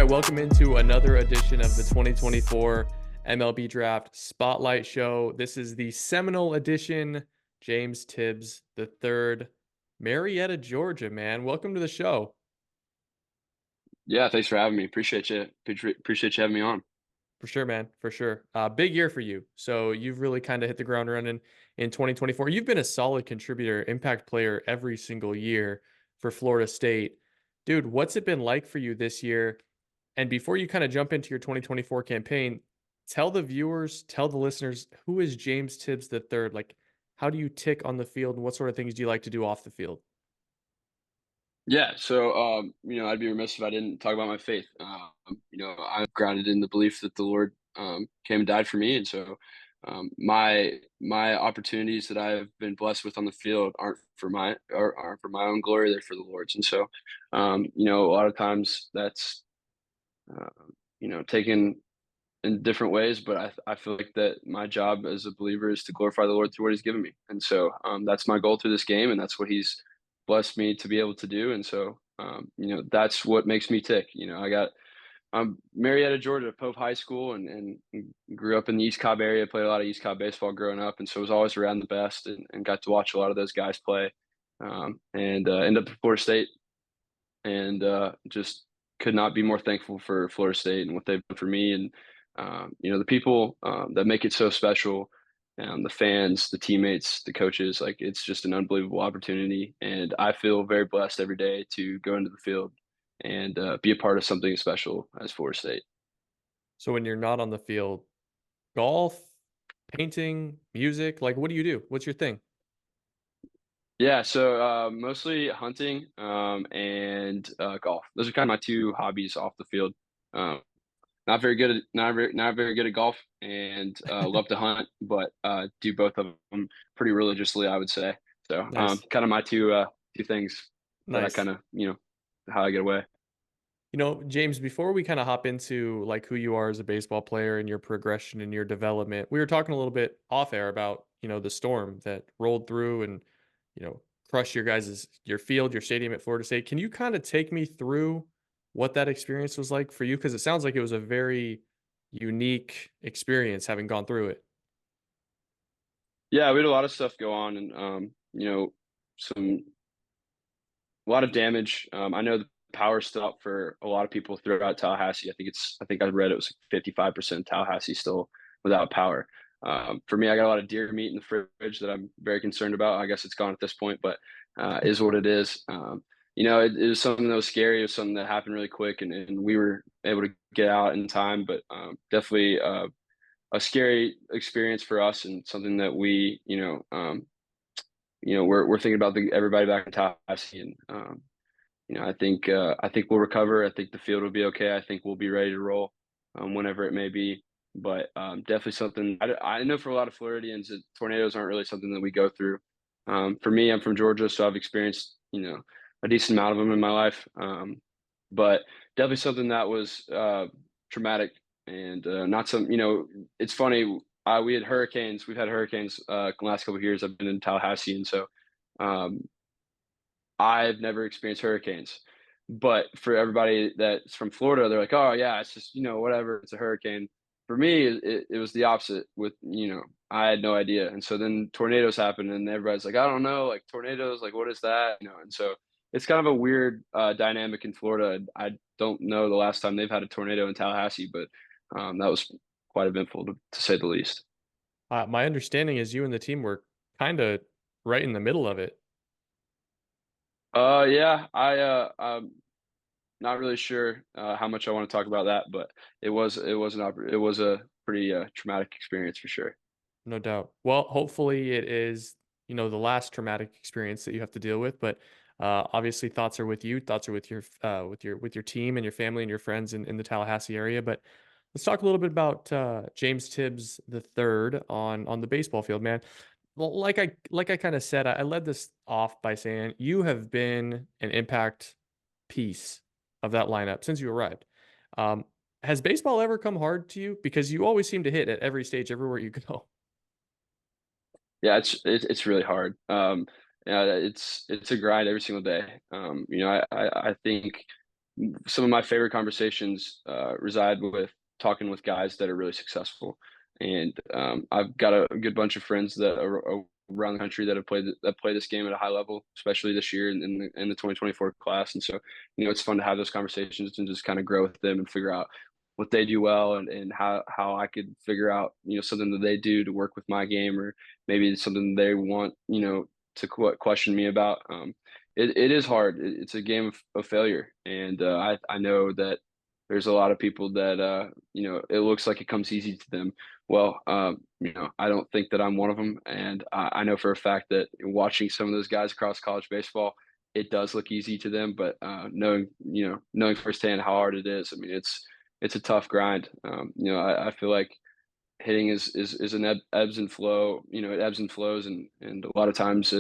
welcome into another edition of the 2024 MLB Draft Spotlight Show. This is the seminal edition. James Tibbs the third, Marietta, Georgia, man. Welcome to the show. Yeah, thanks for having me. Appreciate you. Appreciate you having me on. For sure, man. For sure. Big year for you. So you've really kind of hit the ground running in 2024. You've been a solid contributor, impact player every single year for Florida State. Dude, what's it been like for you this year? And before you kind of jump into your 2024 campaign, tell the viewers, tell the listeners, who is James Tibbs the third? Like, how do you tick on the field, and what sort of things do you like to do off the field? Yeah, so I'd be remiss if I didn't talk about my faith. I'm grounded in the belief that the Lord came and died for me, and so my opportunities that I've been blessed with on the field aren't for my own glory; they're for the Lord's. And so, a lot of times that's taken in different ways, but I feel like that my job as a believer is to glorify the Lord through what He's given me, and so that's my goal through this game, and that's what He's blessed me to be able to do, and so that's what makes me tick. I'm Marietta, Georgia, Pope High School, and grew up in the East Cobb area. Played a lot of East Cobb baseball growing up, and so was always around the best, and got to watch a lot of those guys play, and ended up at Florida State, and just could not be more thankful for Florida State and what they've done for me, and the people that make it so special, the fans, the teammates, the coaches. Like, it's just an unbelievable opportunity, and I feel very blessed every day to go into the field and be a part of something special as Florida State. So when you're not on the field, golf, painting, music, like what do you do? What's your thing? Yeah, so mostly hunting and golf. Those are kind of my two hobbies off the field. Um, not very good at golf, and love to hunt, but do both of them pretty religiously, I would say. So Nice. kind of my two things that I Nice. kind of how I get away. James, before we kind of hop into like who you are as a baseball player and your progression and your development, we were talking a little bit off air about, the storm that rolled through and, crushed your field, your stadium at Florida State. Can you kind of take me through what that experience was like for you? Because it sounds like it was a very unique experience having gone through it. Yeah, we had a lot of stuff go on, and some a lot of damage. I know the power still up for a lot of people throughout Tallahassee. I think I read it was 55% Tallahassee still without power. For me, I got a lot of deer meat in the fridge that I'm very concerned about. I guess it's gone at this point, but is what it is. It was something that was scary. It was something that happened really quick, and we were able to get out in time. But definitely a scary experience for us, and something that we're thinking about everybody back in Tallahassee, and I think we'll recover. I think the field will be okay. I think we'll be ready to roll whenever it may be. But definitely something I know for a lot of Floridians that tornadoes aren't really something that we go through. For me, I'm from Georgia, so I've experienced a decent amount of them in my life. But definitely something that was traumatic, and not some. It's funny. We had hurricanes. We've had hurricanes the last couple of years. I've been in Tallahassee, and so um, I've never experienced hurricanes. But for everybody that's from Florida, they're like, oh, yeah, it's just, whatever, it's a hurricane. For me, it was the opposite with, I had no idea. And so then tornadoes happen, and everybody's like, I don't know, like tornadoes, like what is that? And so it's kind of a weird dynamic in Florida. I don't know the last time they've had a tornado in Tallahassee, but that was quite eventful to say the least. My understanding is you and the team were kind of right in the middle of it. Yeah, I'm not really sure how much I want to talk about that, but it was a pretty traumatic experience for sure. No doubt. Well, hopefully it is, the last traumatic experience that you have to deal with, but obviously thoughts are with you, thoughts are with your team and your family and your friends in the Tallahassee area. But let's talk a little bit about James Tibbs the third on the baseball field, man. Well, like I kind of said, I led this off by saying you have been an impact piece of that lineup since you arrived. Um, has baseball ever come hard to you? Because you always seem to hit at every stage, everywhere you go. Yeah, it's really hard. Yeah, it's a grind every single day. I think some of my favorite conversations reside with talking with guys that are really successful. And I've got a good bunch of friends that are around the country that have played that play this game at a high level, especially this year in the 2024 class. And so, it's fun to have those conversations and just kind of grow with them and figure out what they do well, and how I could figure out, something that they do to work with my game, or maybe it's something they want, to question me about. It is hard. It's a game of failure, and I know that there's a lot of people that it looks like it comes easy to them. Well, I don't think that I'm one of them, and I know for a fact that watching some of those guys across college baseball, it does look easy to them, but knowing firsthand how hard it is, I mean, it's a tough grind. I feel like hitting is an ebbs and flow. It ebbs and flows, and a lot of times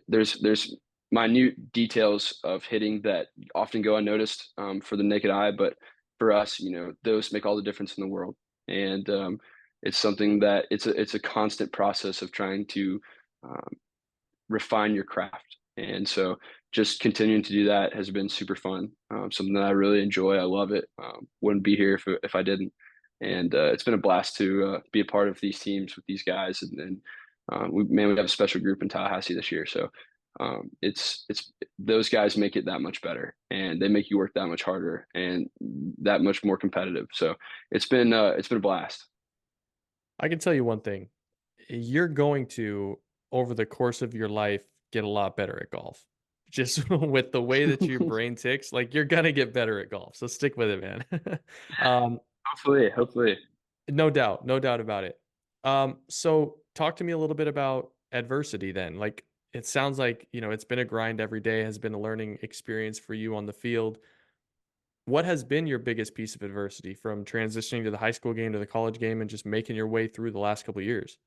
there's minute details of hitting that often go unnoticed for the naked eye, but for us, those make all the difference in the world. And it's something that it's a constant process of trying to um, refine your craft. And so just continuing to do that has been super fun. Something that I really enjoy. I love it. Wouldn't be here if I didn't. And it's been a blast to be a part of these teams with these guys. And we have a special group in Tallahassee this year. So it's those guys make it that much better, and they make you work that much harder and that much more competitive. So it's been a blast. I can tell you one thing. You're going to, over the course of your life, get a lot better at golf. Just with the way that your brain ticks, like you're gonna get better at golf. So stick with it, man. um, Hopefully. no doubt, no doubt about it. So talk to me a little bit about adversity then. Like it sounds like, it's been a grind every day, has been a learning experience for you on the field. What has been your biggest piece of adversity from transitioning to the high school game to the college game and just making your way through the last couple of years?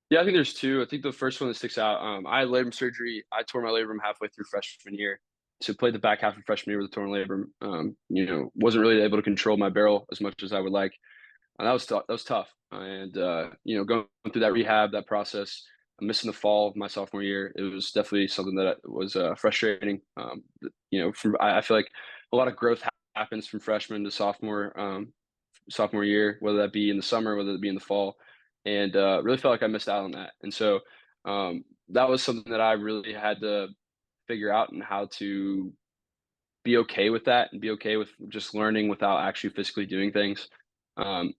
Yeah, I think there's two. I think the first one that sticks out. I had labrum surgery. I tore my labrum halfway through freshman year. So played the back half of freshman year with a torn labrum. Wasn't really able to control my barrel as much as I would like. And that was tough. That was tough. And going through that rehab, that process, missing the fall of my sophomore year, it was definitely something that was frustrating. I feel like a lot of growth happens from freshman to sophomore year, whether that be in the summer, whether it be in the fall, and really felt like I missed out on that. And so that was something that I really had to figure out, and how to be okay with that and be okay with just learning without actually physically doing things. Um,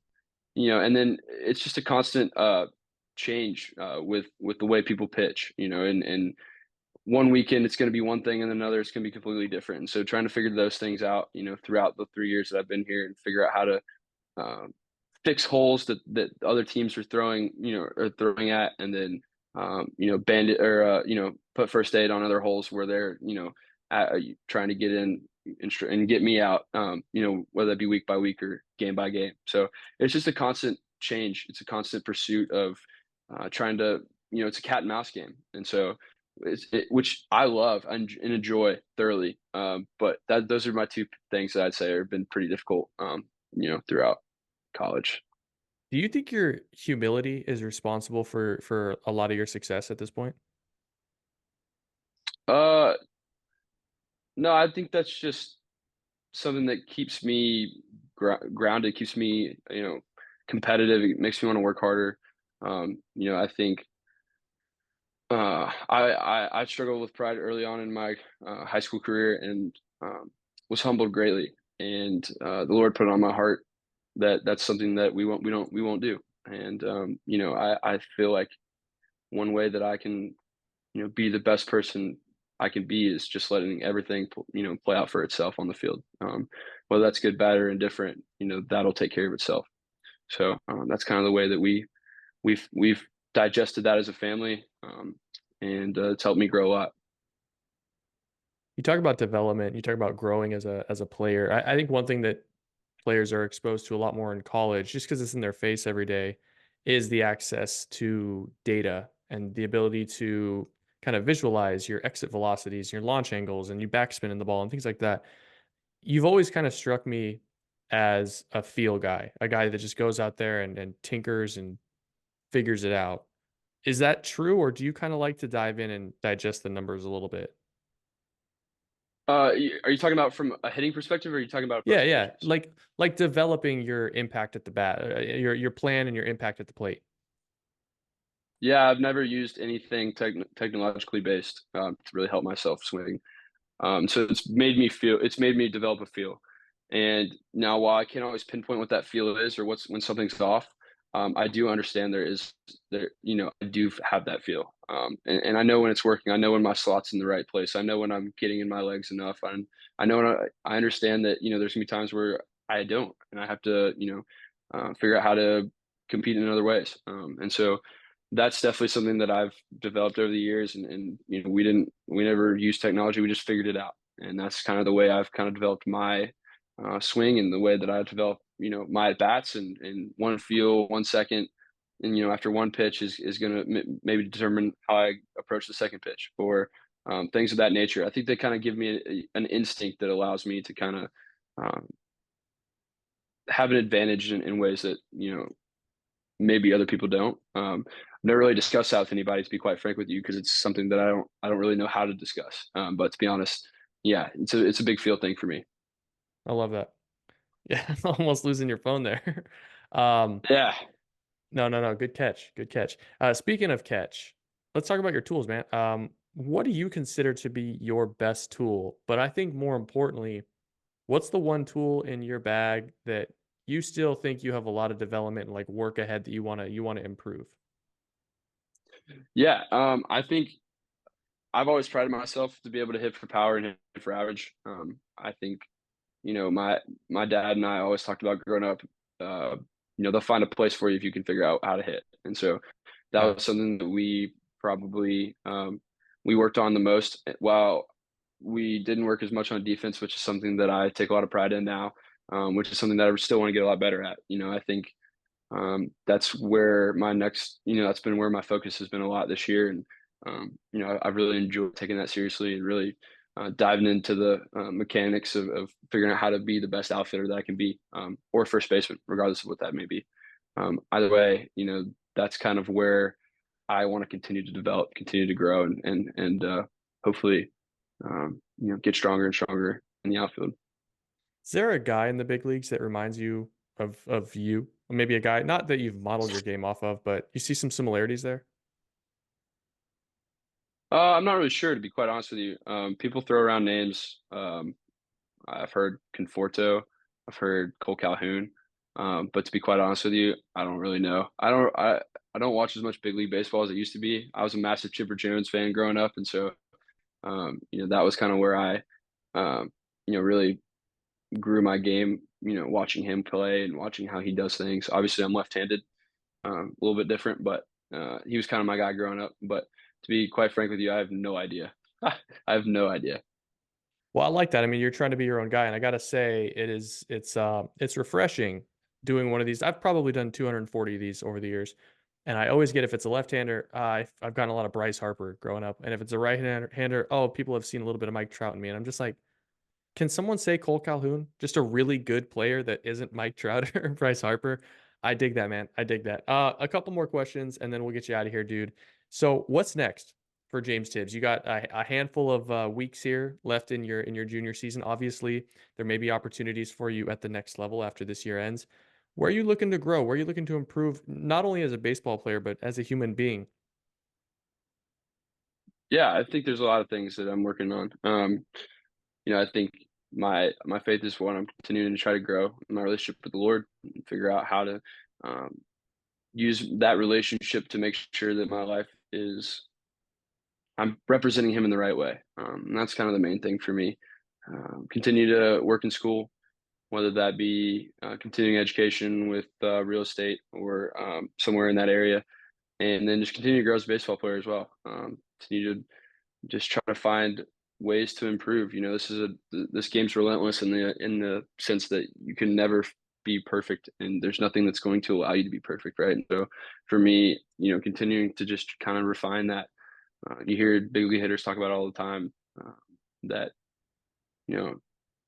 and then it's just a constant change with the way people pitch, and one weekend it's going to be one thing, and another it's going to be completely different. And so trying to figure those things out, throughout the 3 years that I've been here, and figure out how to um, fix holes that other teams are throwing at, and then bandit or put first aid on other holes where they're trying to get in and get me out. Whether that be week by week or game by game. So it's just a constant change. It's a constant pursuit of trying to it's a cat and mouse game, and so which I love and enjoy thoroughly. But those are my two things that I'd say have been pretty difficult. Throughout college. Do you think your humility is responsible for a lot of your success at this point? Uh, no, I think that's just something that keeps me grounded, keeps me, competitive. It makes me want to work harder. I think I struggled with pride early on in my high school career, and was humbled greatly. And the Lord put it on my heart that that's something that we won't do. And I feel like one way that I can be the best person I can be is just letting everything, play out for itself on the field. Whether that's good, bad, or indifferent, that'll take care of itself. So that's kind of the way that we've digested that as a family, and it's helped me grow a lot. You talk about development, you talk about growing as a player. I think one thing that players are exposed to a lot more in college, just because it's in their face every day, is the access to data and the ability to kind of visualize your exit velocities, your launch angles, and you backspin in the ball and things like that. You've always kind of struck me as a feel guy, a guy that just goes out there and tinkers and figures it out. Is that true, or do you kind of like to dive in and digest the numbers a little bit? Are you talking about from a hitting perspective, or are you talking about from Yeah, a yeah. pitching perspective? Like developing your impact at the bat, your plan and your impact at the plate. Yeah, I've never used anything technologically based to really help myself swing. So it's made me develop a feel. And now while I can't always pinpoint what that feel is or what's when something's off, I do understand I do have that feel. And I know when it's working. I know when my slot's in the right place. I know when I'm getting in my legs enough. I know when I understand that, there's gonna be times where I don't, and I have to, figure out how to compete in other ways. And so that's definitely something that I've developed over the years. And we never used technology. We just figured it out. And that's kind of the way I've kind of developed my swing, and the way that I develop, my at bats, and one feel, 1 second. And, after one pitch is going to maybe determine how I approach the second pitch, or things of that nature. I think they kind of give me an instinct that allows me to kind of um, have an advantage in ways that, maybe other people don't. I've never really discussed that with anybody, to be quite frank with you, because it's something that I don't really know how to discuss. But to be honest, yeah, it's a big feel thing for me. I love that. Yeah, almost losing your phone there. Um, Yeah, no, no, no. Good catch. Good catch. Speaking of catch, let's talk about your tools, man. What do you consider to be your best tool? But I think more importantly, what's the one tool in your bag that you still think you have a lot of development and like work ahead that you wanna improve? yeah. I think I've always prided myself to be able to hit for power and hit for average. I think my dad and I always talked about growing up. Uh, they'll find a place for you if you can figure out how to hit. And so that was Facts. something that we worked on the most. While we didn't work as much on defense, which is something that I take a lot of pride in now, which is something that I still want to get a lot better at. I think that's where that's been where my focus has been a lot this year. And I've really enjoyed taking that seriously, and really diving into the mechanics of figuring out how to be the best outfitter that I can be, or first baseman, regardless of what that may be. Either way, that's kind of where I want to continue to develop, continue to grow, and hopefully, get stronger and stronger in the outfield. Is there a guy in the big leagues that reminds you of you? Or maybe a guy, not that you've modeled your game off of, but you see some similarities there? I'm not really sure, to be quite honest with you. People throw around names. I've heard Conforto, I've heard Cole Calhoun, but to be quite honest with you, I don't really know. I don't watch as much big league baseball as it used to be. I was a massive Chipper Jones fan growing up, and so that was kind of where I really grew my game. Watching him play and watching how he does things. Obviously, I'm left-handed, a little bit different, but he was kind of my guy growing up. But to be quite frank with you, I have no idea. I have no idea. Well, I like that. I mean, you're trying to be your own guy, and I gotta say, it's refreshing doing one of these. I've probably done 240 of these over the years, and I always get if it's a left-hander, I've gotten a lot of Bryce Harper growing up, and if it's a right-hander, oh, people have seen a little bit of Mike Trout in me, and I'm just like, can someone say Cole Calhoun? Just a really good player that isn't Mike Trout or Bryce Harper. I dig that, man. I dig that. A couple more questions, and then we'll get you out of here, dude. So, what's next for James Tibbs? You got a handful of weeks here left in your junior season. Obviously, there may be opportunities for you at the next level after this year ends. Where are you looking to grow? Where are you looking to improve, not only as a baseball player but as a human being? Yeah, I think there's a lot of things that I'm working on. I think my faith is one I'm continuing to try to grow in my relationship with the Lord, and figure out how to um, use that relationship to make sure that my life is I'm representing Him in the right way. And that's kind of the main thing for me. Continue to work in school, whether that be continuing education with real estate, or somewhere in that area, and then just continue to grow as a baseball player as well. Continue to just try to find ways to improve. This game's relentless in the sense that you can never be perfect, and there's nothing that's going to allow you to be perfect, right? And so for me, continuing to just kind of refine that. You hear big league hitters talk about all the time, that you know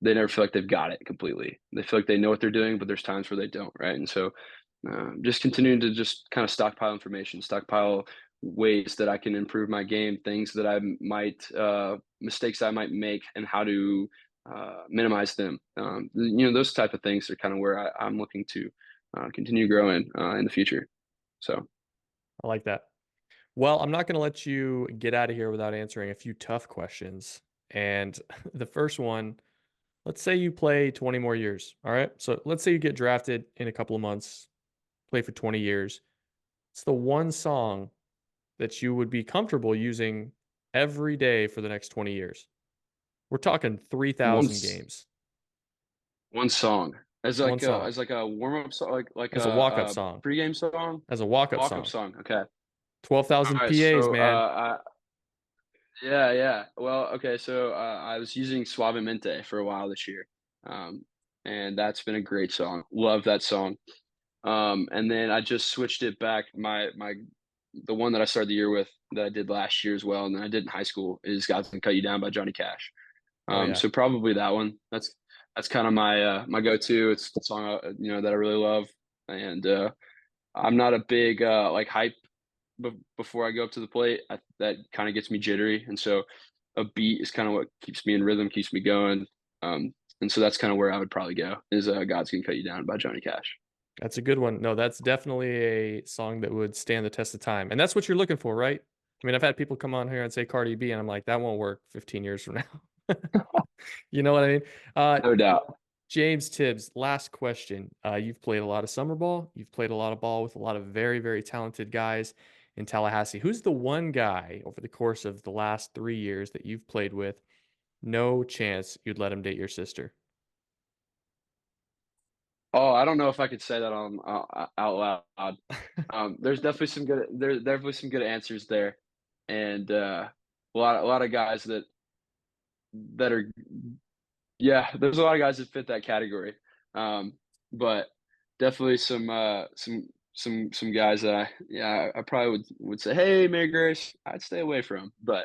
they never feel like they've got it completely. They feel like they know what they're doing, but there's times where they don't, right? And so just continuing to just kind of stockpile information, stockpile ways that I can improve my game, things that I might mistakes I might make, and how to minimize them. Those type of things are kind of where I'm looking to continue growing in the future. So, I like that. Well, I'm not going to let you get out of here without answering a few tough questions. And the first one, let's say you play 20 more years. All right. So let's say you get drafted in a couple of months, play for 20 years. It's the one song that you would be comfortable using every day for the next 20 years. We're talking 3,000 once games. one song One song as like a warm up song, like as a walk-up a song, pregame song, as a walk-up walk up song. song. Okay. 12,000 All right. PAs, So man. yeah, yeah. Well, okay, so, I was using Suavemente for a while this year, and that's been a great song. Love that song. And then I just switched it back. The one that I started the year with that I did last year as well, and then I did in high school is "God's Gonna Cut You Down" by Johnny Cash. Oh yeah. So probably that one. That's kind of my go-to. It's the song that I really love, and I'm not a big like hype before I go up to the plate. That kind of gets me jittery, and so a beat is kind of what keeps me in rhythm, keeps me going. And so that's kind of where I would probably go is "God's Gonna Cut You Down" by Johnny Cash. That's a good one. No, that's definitely a song that would stand the test of time. And that's what you're looking for, right? I mean, I've had people come on here and say Cardi B, and I'm like, that won't work 15 years from now. You know what I mean? Uh, No doubt. James Tibbs, last question. You've played a lot of summer ball. You've played a lot of ball with a lot of very, very talented guys in Tallahassee. Who's the one guy over the course of the last 3 years that you've played with? No chance you'd let him date your sister. Oh, I don't know if I could say that on out loud. There's definitely some good answers there, and a lot of guys that are yeah. There's a lot of guys that fit that category, but definitely some guys that I probably would say, hey, Mary Grace, I'd stay away from, but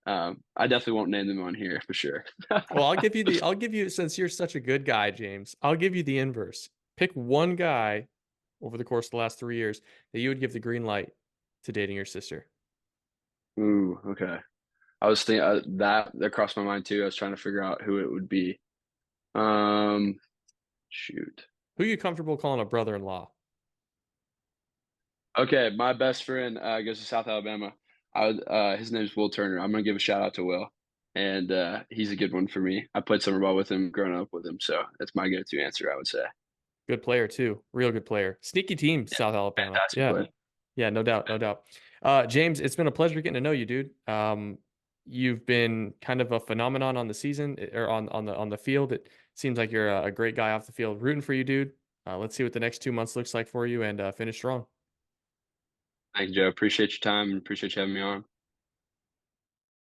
I definitely won't name them on here for sure. Well, I'll give you, since you're such a good guy, James, I'll give you the inverse. Pick one guy over the course of the last 3 years that you would give the green light to dating your sister. Ooh, okay. I was thinking that crossed my mind too. I was trying to figure out who it would be. Um, Shoot. Who are you comfortable calling a brother-in-law? Okay, my best friend goes to South Alabama. His name's Will Turner. I'm gonna give a shout out to Will, and he's a good one for me. I played summer ball with him, growing up with him, so that's my go-to answer, I would say. Good player too. Real good player. Sneaky team, Yeah, South Alabama. fantastic Yeah. play. Yeah, no doubt, no doubt. James, it's been a pleasure getting to know you, dude. You've been kind of a phenomenon on the season or on the field. It seems like you're a great guy off the field. Rooting for you, dude. Let's see what the next 2 months looks like for you and finish strong. Thank you, Joe. Appreciate your time and appreciate you having me on.